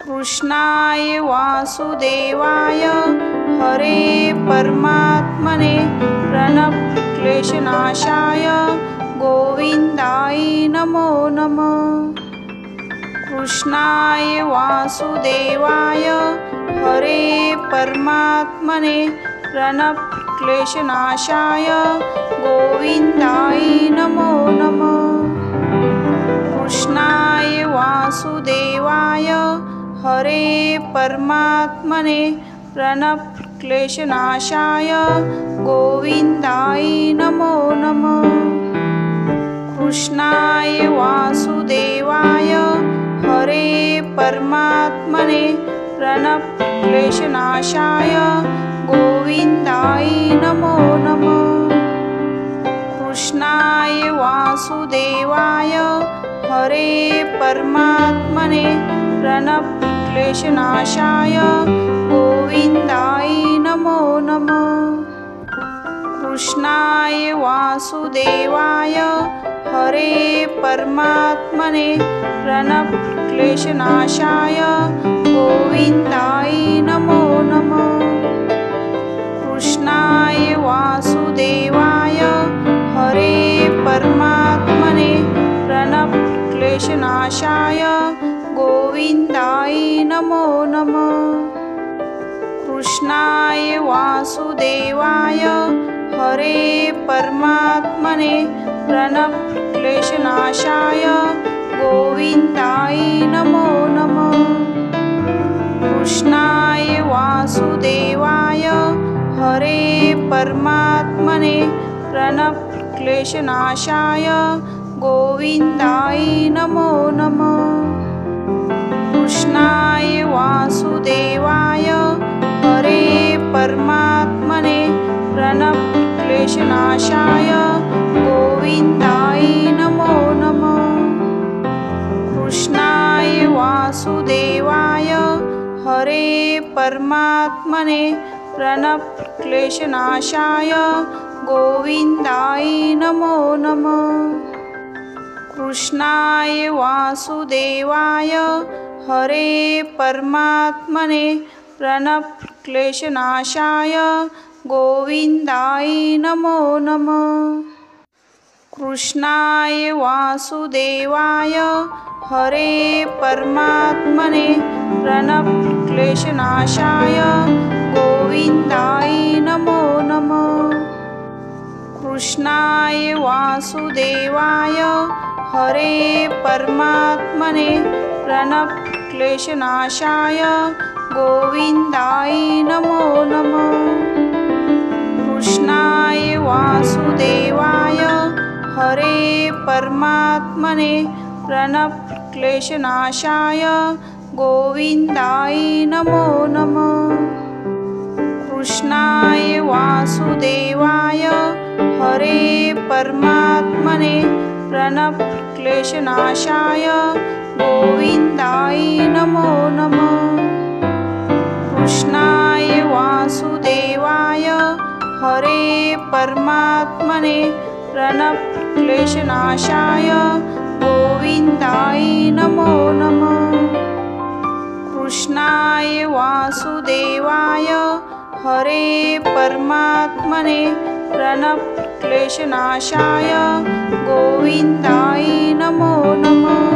कृष्णाय वासुदेवाय हरे परमात्मने प्रणतक्लेशनाशाय गोविन्दाय नमो नमः। कृष्णाय वासुदेवाय हरे परमात्मने प्रणतक्लेशनाशाय गोविन्दाय नमो नमः। कृष्णाय वासुदेवाय हरे परमात्मने प्रणतक्लेशनाशाय गोविन्दाय नमो नमः। कृष्णाय वासुदेवाय हरे परमात्मने प्रणतक्लेशनाशाय गोविन्दाय नमो नमः। कृष्णाय वासुदेवाय हरे परमात्मने प्रणतक्लेशनाशाय गोविन्दाय नमो नमः। कृष्णाय वासुदेवाय हरे परमात्मने प्रणतक्लेशनाशाय गोविन्दाय नमो नमः। कृष्णाय वासुदेवाय हरे परमात्मने प्रणतक्लेशनाशाय गोविन्दाय नमो नमः। कृष्णाय वासुदेवाय हरे परमात्मने प्रणतक्लेशनाशाय गोविन्दाय नमो नमः। कृष्णाय वासुदेवाय हरे परमात्मने प्रणतक्लेशनाशाय गोविन्दाय नमो नमः। कृष्णाय वासुदेवाय हरे परमात्मने प्रणतक्लेशनाशाय गोविन्दाय नमो नमः। कृष्णाय वासुदेवाय हरे परमात्मने प्रणतक्लेशनाशाय गोविन्दाय नमो नमः। कृष्णाय वासुदेवाय हरे परमात्मने प्रणतक्लेशनाशाय गोविन्दाय नमो नमः। कृष्णाय वासुदेवाय हरे परमात्मने प्रणतक्लेशनाशाय गोविन्दाय नमो नमः। कृष्णाय वासुदेवाय हरे परमात्मने प्रणतक्लेशनाशाय गोविन्दाय नमो नमः। कृष्णाय वासुदेवाय हरे परमात्मने प्रणतक्लेशनाशाय गोविन्दाय नमो नमः। कृष्णाय वासुदेवाय हरे परमात्मने प्रणतक्लेशनाशाय गोविन्दाय नमो नमः। कृष्णाय वासुदेवाय हरे परमात्मने प्रणतक्लेशनाशाय गोविन्दाय नमो नमः। कृष्णाय वासुदेवाय हरे परमात्मने प्रणतक्लेशनाशाय गोविन्दाय नमो नमः।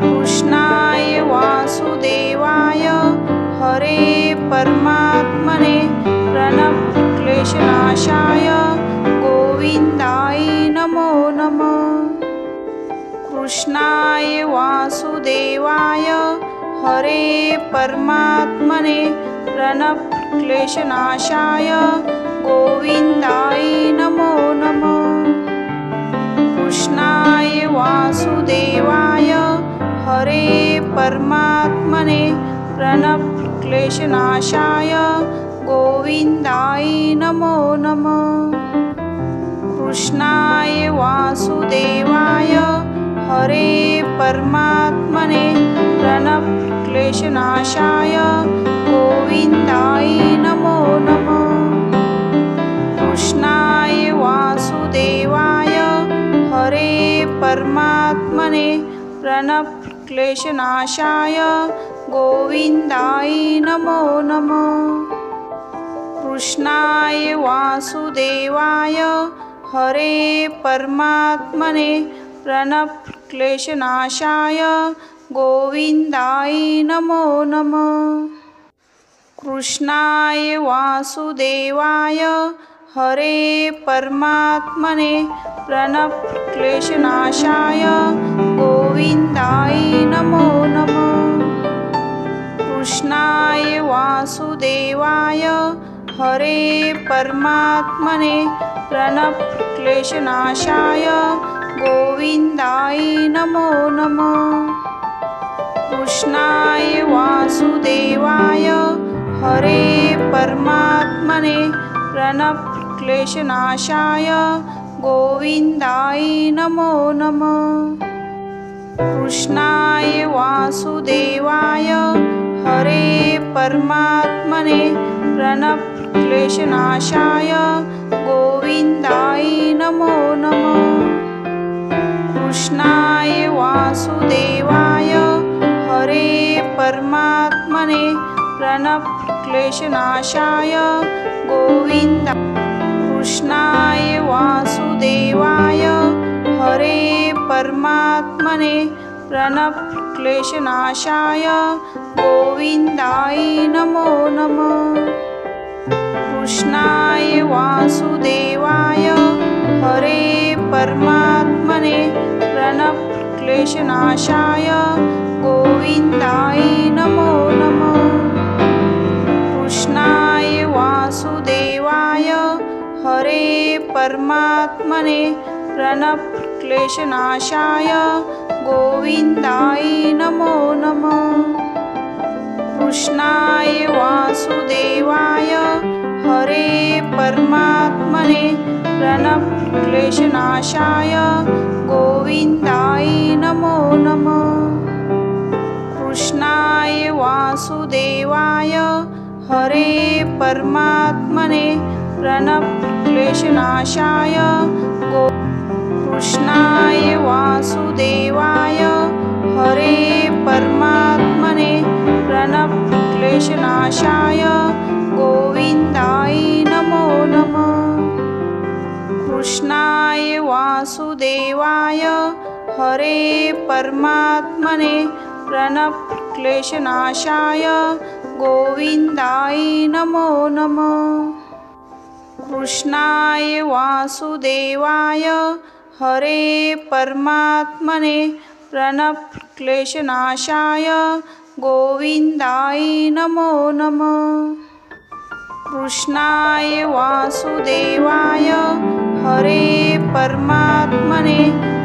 कृष्णाय वासुदेवाय हरे परमात्मने प्रणतक्लेशनाशाय गोविन्दाय नमो नमः। कृष्णाय वासुदेवाय हरे परमात्मने प्रणतक्लेशनाशाय गोविन्दाय नमो नमः। कृष्णाय वासुदेवाय हरे परमात्मने प्रणतक्लेशनाशाय गोविन्दाय नमो नमः। कृष्णाय वासुदेवाय हरे परमात्मने प्रणतक्लेशनाशाय गोविन्दाय नमो नमः। कृष्णाय वासुदेवाय हरे परमात्मने प्रणतक्लेशनाशाय क्लेशनाशाय गोविन्दाय नमो नमः। कृष्णाय वासुदेवाय हरे परमात्मने प्रणतक्लेशनाशाय गोविन्दाय नमो नमः। कृष्णाय वासुदेवाय हरे परमात्मने प्रणतक्लेशनाशाय गोविन्दाय नमो नमः। कृष्णाय वासुदेवाय हरे परमात्मने प्रणतक्लेशनाशाय गोविन्दाय नमो नमः। कृष्णाय वासुदेवाय हरे परमात्मने प्रणतक्लेशनाशाय गोविन्दाय नमो नमः। कृष्णाय वासुदेवाय हरे परमात्मने प्रणतक्लेशनाशाय गोविन्दाय नमो नमः। कृष्णाय वासुदेवाय हरे परमात्मने प्रणतक्लेशनाशाय गोविन्द। कृष्णाय वासुदेवाय हरे परमात्मने प्रणतक्लेशनाशाय गोविन्दाय नमो नमः। कृष्णाय वासुदेवाय हरे परमात्मने प्रणतक्लेशनाशाय गोविन्दाय नमो नमः। कृष्णाय वासुदेवाय हरे परमात्मने प्रणतक्लेशनाशाय गोविन्दाय नमो नमः। कृष्णाय वासुदेवाय हरे परमात्मने प्रणतक्लेशनाशाय गोविन्दाय नमो नमः। कृष्णाय वासुदेवाय हरे परमात्मने प्रणतक्लेशनाशाय कृष्णाय वासुदेवाय हरे परमात्मने प्रणतक्लेशनाशाय गोविन्दाय नमो नमः। कृष्णाय वासुदेवाय हरे परमात्मने प्रणतक्लेशनाशाय गोविन्दाय नमो नमः। कृष्णाय वासुदेवाय हरे परमात्मने प्रणतक्लेशनाशाय गोविन्दाय नमो नमः। कृष्णाय वासुदेवाय हरे परमात्मने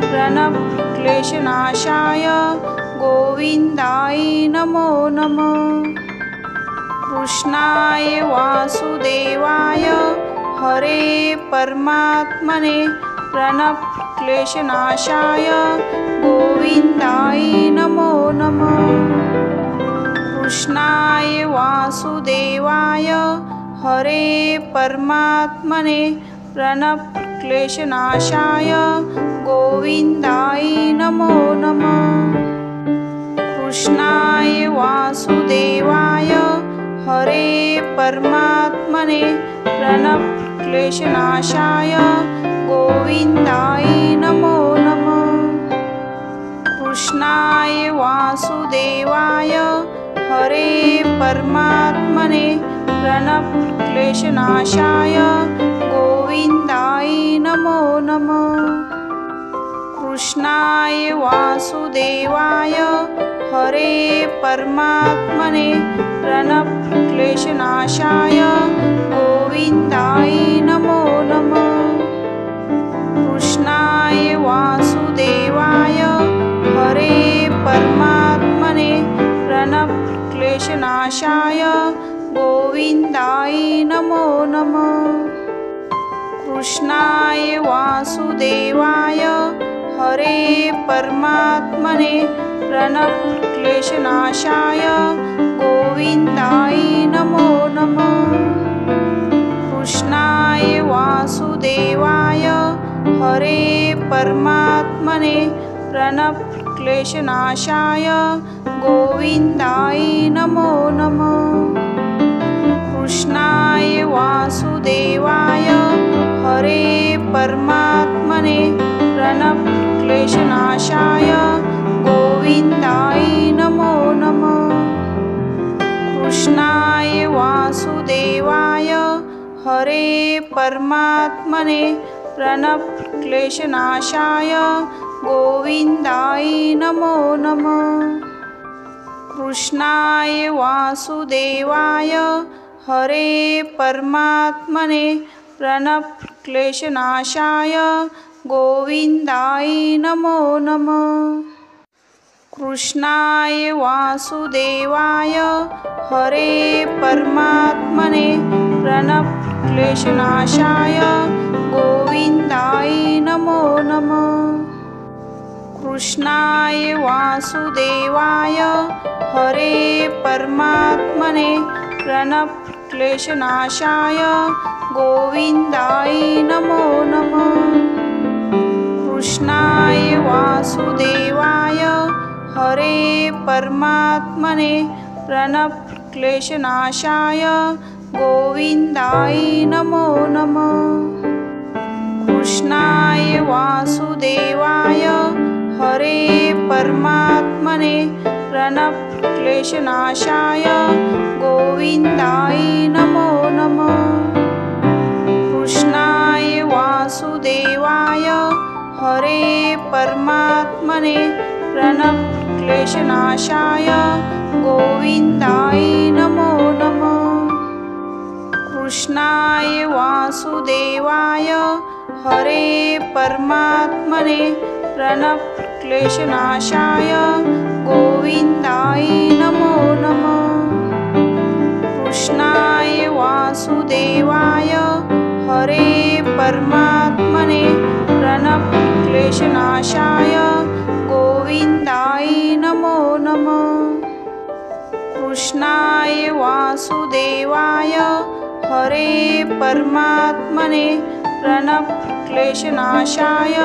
प्रणतक्लेशनाशाय गोविन्दाय नमो नमः। कृष्णाय वासुदेवाय हरे परमात्मने प्रणतक्लेशनाशाय गोविन्दाय नमो नमः। कृष्णाय वासुदेवाय हरे परमात्मने प्रणतक्लेशनाशाय गोविन्दाय नमो नमः। कृष्णाय वासुदेवाय हरे परमात्मने प्रणतक्लेशनाशाय गोविन्दाय नमो नमः। कृष्णाय वासुदेवाय हरे परमात्मने प्रणतक्लेशनाशाय गोविन्दाय नमो नमः। कृष्णाय वासुदेवाय हरे परमात्मने प्रणतक्लेशनाशाय गोविन्दाय नमो नमः। कृष्णाय वासुदेवाय हरे परमात्मने प्रणतक्लेशनाशाय गोविन्दाय नमो नमः। कृष्णाय वासुदेवाय हरे परमात्मने प्रणतक्लेशनाशाय गोविन्दाय नमो नमः। कृष्णाय वासुदेवाय हरे परमात्मने प्रणतक्लेशनाशाय क्लेशनाशाय गोविन्दाय नमो नमः। कृष्णाय वासुदेवाय हरे परमात्मने प्रणतक्लेशनाशाय गोविन्दाय नमो नमः। कृष्णाय वासुदेवाय हरे परमात्मने प्रणतक्लेशनाशाय गोविन्दाय नमो नमः। कृष्णाय वासुदेवाय हरे परमात्मने प्रणतक्लेशनाशाय गोविन्दाय नमो नमः। कृष्णाय वासुदेवाय हरे परमात्मने प्रणतक्लेशनाशाय गोविन्दाय नमो नमः। कृष्णाय वासुदेवाय हरे परमात्मने प्रणतक्लेशनाशाय गोविन्दाय नमो नमः। कृष्णाय वासुदेवाय हरे परमात्मने प्रणतक्लेशनाशाय गोविन्दाय नमो नमः। कृष्णाय वासुदेवाय हरे परमात्मने प्रणतक्लेशनाशाय गोविन्दाय नमो नमः। कृष्णाय वासुदेवाय हरे परमात्मने प्रणतक्लेशनाशाय गोविन्दाय नमो नमः। कृष्णाय वासुदेवाय हरे परमात्मने प्रणतक्लेशनाशाय गोविन्दाय नमो नमः। कृष्णाय वासुदेवाय हरे परमात्मने प्रणतक्लेशनाशाय गोविन्दाय नमो नमः। कृष्णाय वासुदेवाय हरे परमात्मने प्रणतक्लेशनाशाय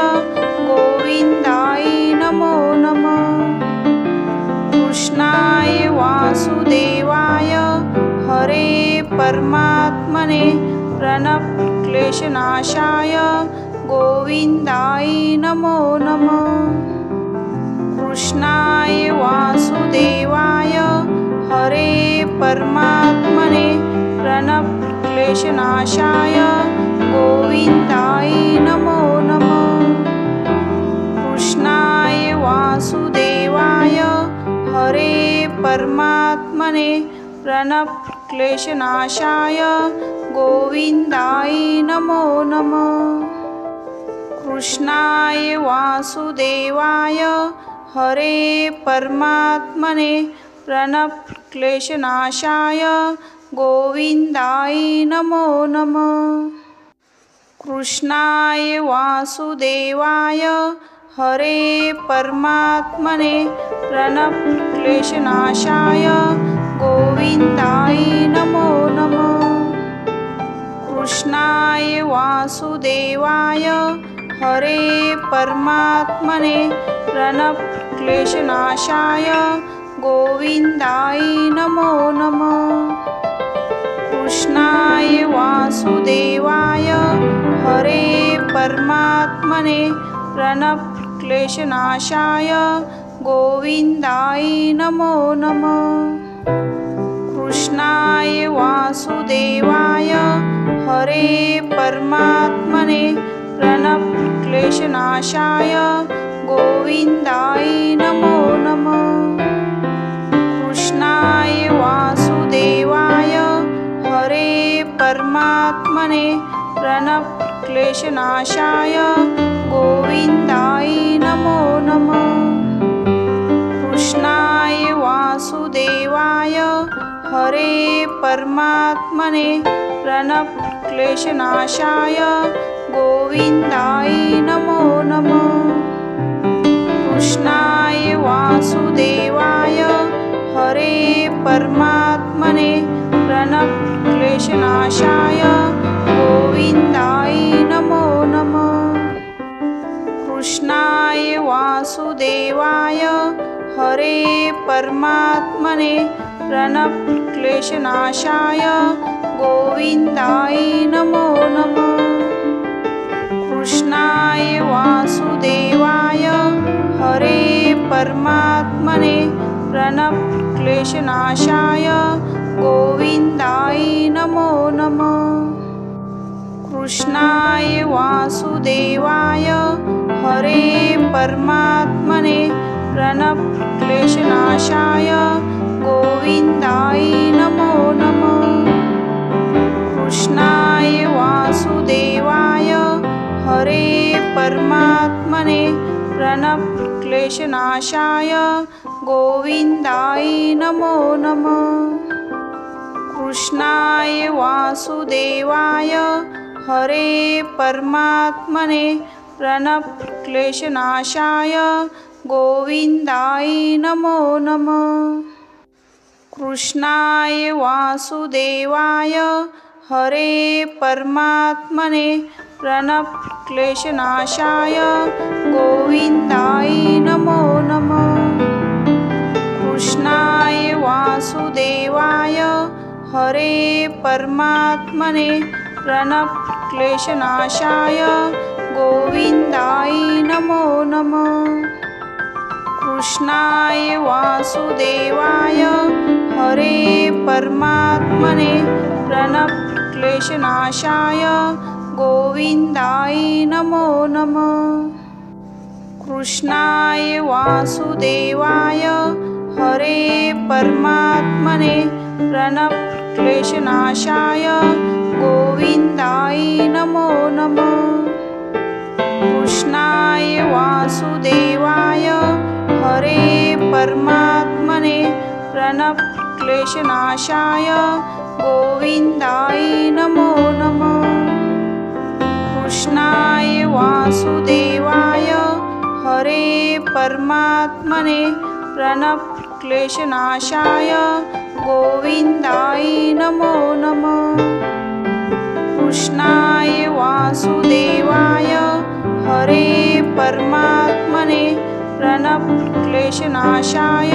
गोविन्दाय नमो नमः। कृष्णाय वासुदेवाय हरे परमात्मने प्रणतक्लेशनाशाय गोविन्दाय नमो नमः। कृष्णाय वासुदेवाय हरे परमात्मने प्रणतक्लेशनाशाय गोविन्दाय नमो नमः। कृष्णाय वासुदेवाय हरे परमात्मने प्रणतक्लेशनाशाय गोविन्दाय नमो नमः। कृष्णाय वासुदेवाय हरे परमात्मने प्रणतक्लेशनाशाय गोविन्दाय नमो नमः। कृष्णाय वासुदेवाय हरे परमात्मने प्रणतक्लेशनाशाय गोविन्दाय नमो नमः। कृष्णाय वासुदेवाय हरे परमात्मने प्रणतक्लेशनाशाय गोविन्दाय नमो नमः। कृष्णाय वासुदेवाय हरे परमात्मने प्रणतक्लेशनाशाय गोविन्दाय नमो नमः। कृष्णाय वासुदेवाय हरे परमात्मने प्रणतक्लेशनाशाय गोविन्दाय नमो नमः। कृष्णाय वासुदेवाय हरे परमात्मने प्रणतक्लेशनाशाय गोविन्दाय नमो नमः। कृष्णाय वासुदेवाय हरे परमात्मने प्रणतक्लेशनाशाय गोविन्दाय नमो नमः। कृष्णाय वासुदेवाय हरे परमात्मने प्रणतक्लेशनाशाय गोविन्दाय नमो नमः। कृष्णाय वासुदेवाय हरे परमात्मने प्रणतक्लेशनाशाय गोविन्दाय नमो नमः। कृष्णाय वासुदेवाय हरे परमात्मने प्रणतक्लेशनाशाय गोविन्दाय नमो नमः। कृष्णाय वासुदेवाय हरे परमात्मने प्रणतक्लेशनाशाय गोविन्दाय नमो नमः। कृष्णाय वासुदेवाय हरे परमात्मने प्रणतक्लेशनाशाय गोविन्दाय नमो नमः। कृष्णाय वासुदेवाय हरे परमात्मने प्रणतक्लेशनाशाय गोविन्दाय नमो नमः। कृष्णाय वासुदेवाय हरे परमात्मने प्रणतक्लेशनाशाय गोविन्दाय नमो नमः। कृष्णाय वासुदेवाय हरे परमात्मने प्रणतक्लेशनाशाय गोविन्दाय नमो नमः। कृष्णाय वासुदेवाय हरे परमात्मने प्रणतक्लेशनाशाय गोविन्दाय नमो नमः। कृष्णाय वासुदेवाय हरे परमात्मने प्रणतक्लेशनाशाय गोविन्दाय नमो नमः। कृष्णाय वासुदेवाय हरे परमात्मने प्रणतक्लेशनाशाय गोविन्दाय नमो नमः। कृष्णाय वासुदेवाय हरे परमात्मने प्रणतक्लेशनाशाय गोविन्दाय नमो नमः। कृष्णाय वासुदेवाय हरे परमात्मने प्रणतक्लेशनाशाय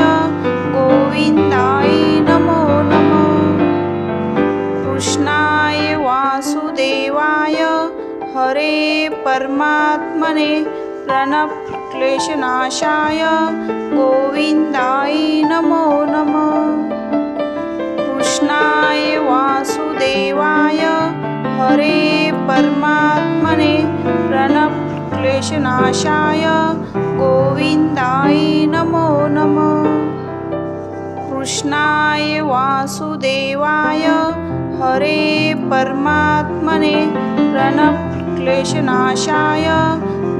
गोविन्दाय नमो नमः। कृष्णाय वासुदेवाय हरे परमात्मने प्रणतक्लेशनाशाय गोविन्दाय नमो नमः। कृष्णाय वासुदेवाय हरे परमात्मने प्रणतक्लेशनाशाय गोविन्दाय नमो नमः। कृष्णाय वासुदेवाय हरे परमात्मने प्रणतक्लेशनाशाय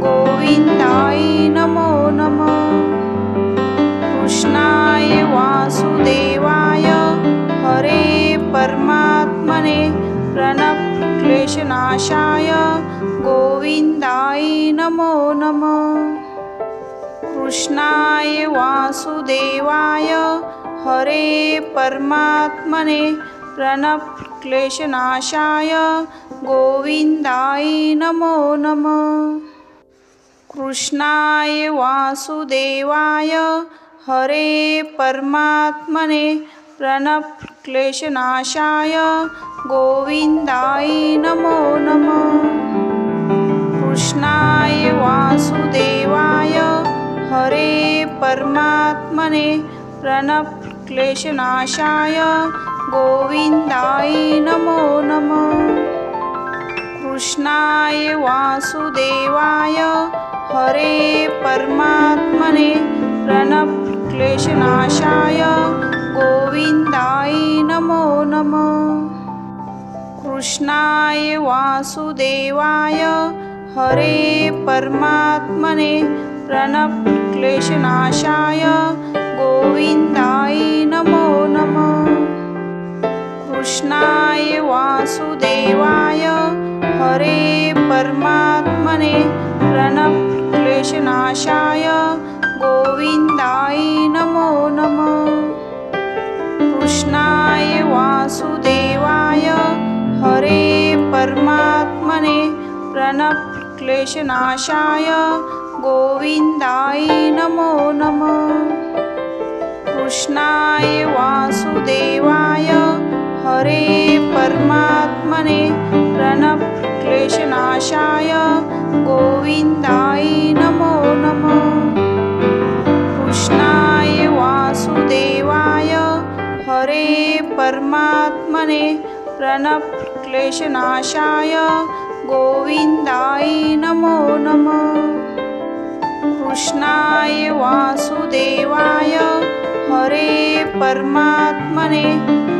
गोविन्दाय नमो नमः। कृष्णाय वासुदेवाय हरे परमात्मने प्रणतक्लेशनाशाय गोविन्दाय नमो नमः। कृष्णाय वासुदेवाय हरे परमात्मने प्रणतक्लेशनाशाय गोविन्दाय नमो नमः। कृष्णाय वासुदेवाय हरे परमात्मने प्रणतक्लेशनाशाय गोविन्दाय नमो नमः। कृष्णाय वासुदेवाय हरे परमात्मने प्रणतक्लेशनाशाय गोविन्दाय नमो नमः। कृष्णाय वासुदेवाय हरे परमात्मने प्रणतक्लेशनाशाय गोविन्दाय नमो नमः। कृष्णाय वासुदेवाय हरे परमात्मने प्रणतक्लेशनाशाय गोविन्दाय नमो नमः। कृष्णाय वासुदेवाय हरे परमात्मने प्रणतक्लेशनाशाय गोविन्दाय नमो नमः। कृष्णाय वासुदेवाय हरे परमात्मने प्रणतक्लेशनाशाय गोविन्दाय नमो नमः। कृष्णाय वासुदेवाय हरे परमात्मने प्रणतक्लेशनाशाय गोविन्दाय नमो नमः। कृष्णाय वासुदेवाय हरे परमात्मने प्रणतक्लेशनाशाय गोविन्दाय नमो नमः। कृष्णाय वासुदेवाय हरे परमात्मने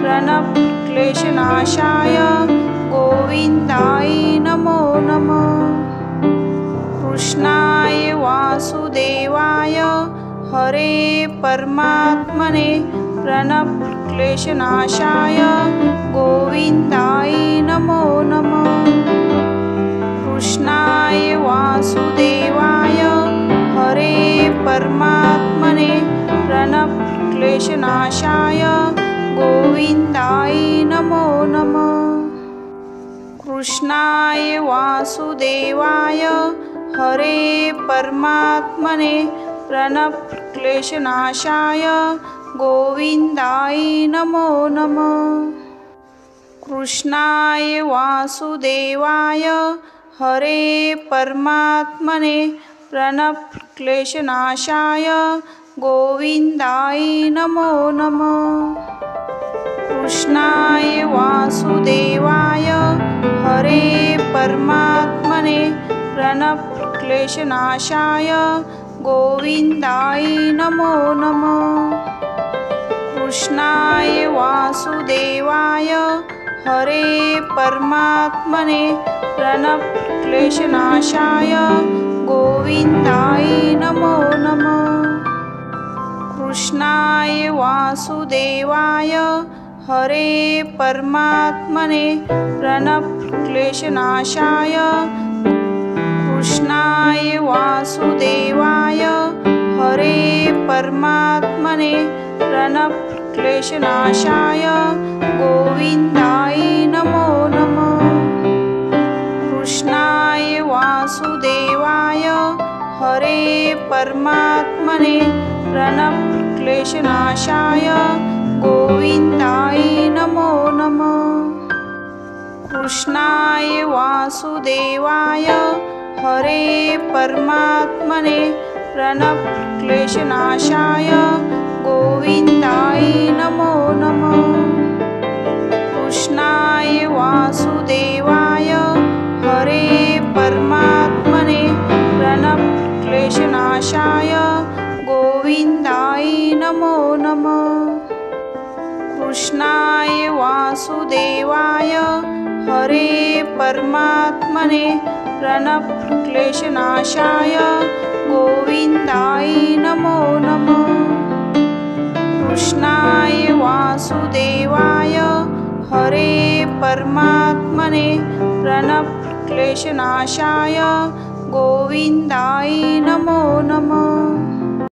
प्रणतक्लेशनाशाय गोविन्दाय नमो नमः। कृष्णाय वासुदेवाय हरे परमात्मने प्रणतक्लेशनाशाय गोविन्दाय नमो नमः। कृष्णाय वासुदेवाय हरे परमात्मने प्रणतक्लेशनाशाय गोविन्दाय नमो नमः। कृष्णाय वासुदेवाय हरे परमात्मने प्रणतक्लेशनाशाय गोविन्दाय नमो नमः। कृष्णाय वासुदेवाय हरे परमात्मने प्रणतक्लेशनाशाय गोविन्दाय नमो नमः। कृष्णाय वासुदेवाय हरे परमात्मने प्रणतक्लेशनाशाय गोविन्दाय नमो नमः। कृष्णाय वासुदेवाय हरे परमात्मने प्रणतक्लेशनाशाय गोविन्दाय नमो नमः। कृष्णाय वासुदेवाय हरे परमात्मने प्रणतक्लेशनाशाय कृष्णाय वासुदेवाय हरे परमात्मने प्रणतक्लेशनाशाय गोविन्दाय नमो नमः। कृष्णाय वासुदेवाय हरे परमात्मने प्रणतक्लेशनाशाय गोविन्दाय नमो नमः। कृष्णाय वासुदेवाय हरे परमात्मने प्रणतक्लेशनाशाय गोविन्दाय नमो नमः। कृष्णाय वासुदेवाय हरे परमात्मने प्रणतक्लेशनाशाय गोविन्दाय नमो नमः। कृष्णाय वासुदेवाय हरे परमात्मने प्रणतक्लेशनाशाय गोविन्दाय नमो नमः। कृष्णाय वासुदेवाय हरे परमात्मने प्रणतक्लेशनाशाय गोविन्दाय नमो नमः।